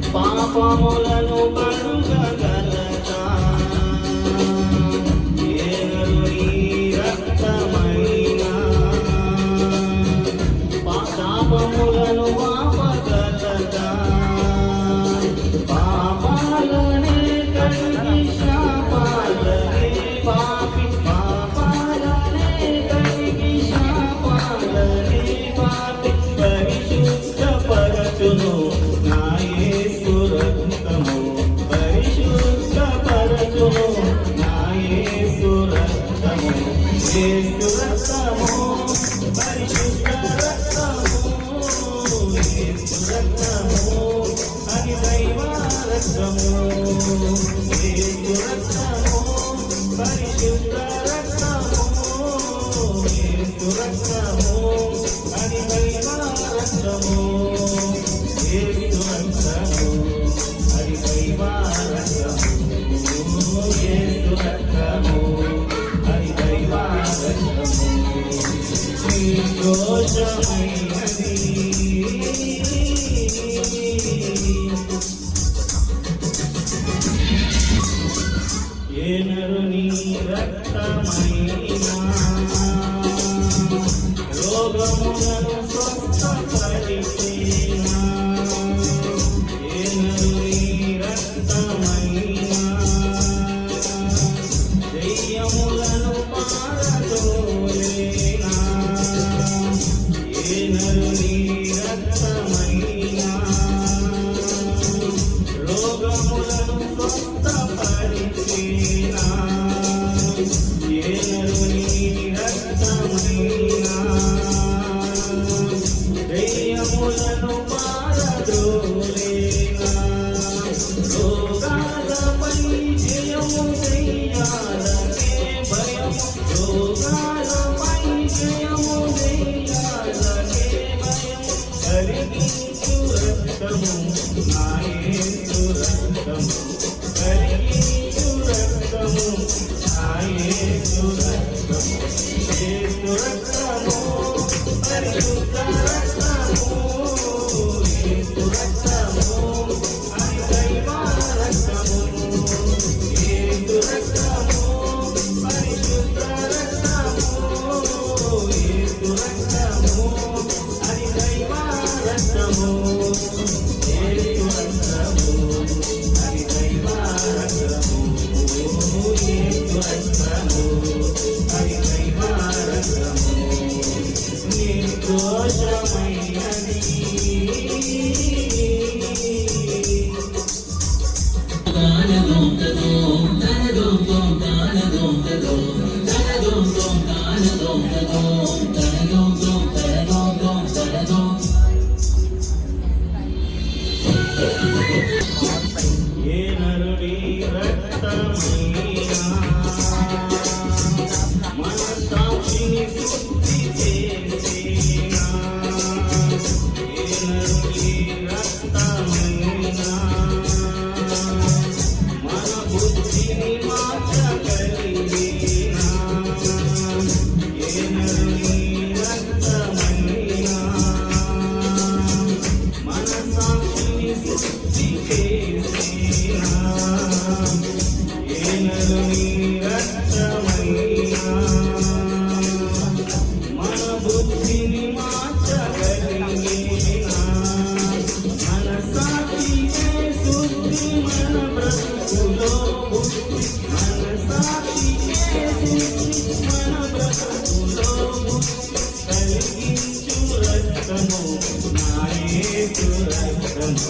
పాపములను కడుగగలదా ఏనుని రక్తమైనా పాపములను ఆపగలదా పాపాలనే కడిగి శాపాలనే పాపి పాపాలనే కడిగి శాపాలనే పాపి పరిశుద్ధపరచును యేసు రక్తము పరిశుద్ధ రక్తము యేసు రక్తము అది దైవ రక్తము యేసు రక్తము పరిశుద్ధ రక్తము యేసు రక్తము అది దైవ రక్తము యేసు రక్తము అది దైవ రక్తము యేసు రక్తము దోషమైనది ఏ నరుని రక్తమైనా రోగములను స్వస్థపరిచేనా ఏ నరుని రక్తమైనా దయ్యములను పారదోలేనా ఏ నరుని రక్తమైనా రోగములను స్వస్థపరిచేనా ఏ నరుని రక్తమైనా దయ్యములను పారదోలేనా రోగాలపై జయము దయ్యాలకే భయము రోగాలపై జయము దయ్యాలకే భయము కలిగించు రక్తము నా యేసు రక్తము కలిగించు రక్తము నా యేసు రక్తము యేసు రక్తము పరిశుద్ధ రక్తము యేసు రక్తము అది దైవ రక్తము యేసు రక్తము పరిశుద్ధ రక్తము యేసు రక్తము అది దైవ రక్తము యేసు రక్తము అది దైవ రక్తము యేసు రక్తము అది దైవ రక్తము నిర్దోషమైనది ఏ నరుని రక్తమైనా మనసాక్షిని శుద్ధి చేసేనా ఏ నరుని రక్తమైనా మన బుద్ధిని మార్చగలిగేనా ఏ నరుని రక్తమైనా మనసాక్షిని శుద్ధి చేసేనా ఏ నరుని రక్తమైనా మన బుద్ధిని మార్చగలిగేనా మనసాక్షికే శుద్ధి మన బ్రతుకులో బుద్ధి మనసాక్షికే శుద్ధి మన బ్రతుకులో బుద్ధి కలిగించు రక్తము నా యేసు రక్తము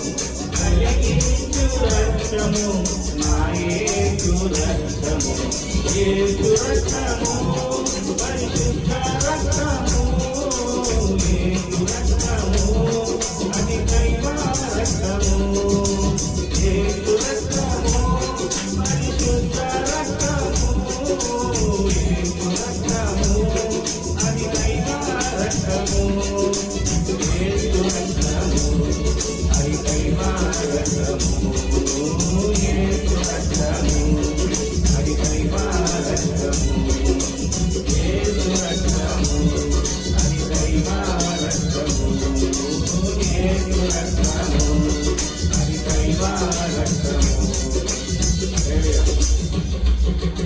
కలిగించు రక్తము నా యేసు రక్తము యేసు రక్తము పరిశుద్ధ రక్తము యేసు రక్తము అది దైవ రక్తము యేసు రక్తము పరిశుద్ధ రక్తము చూడండి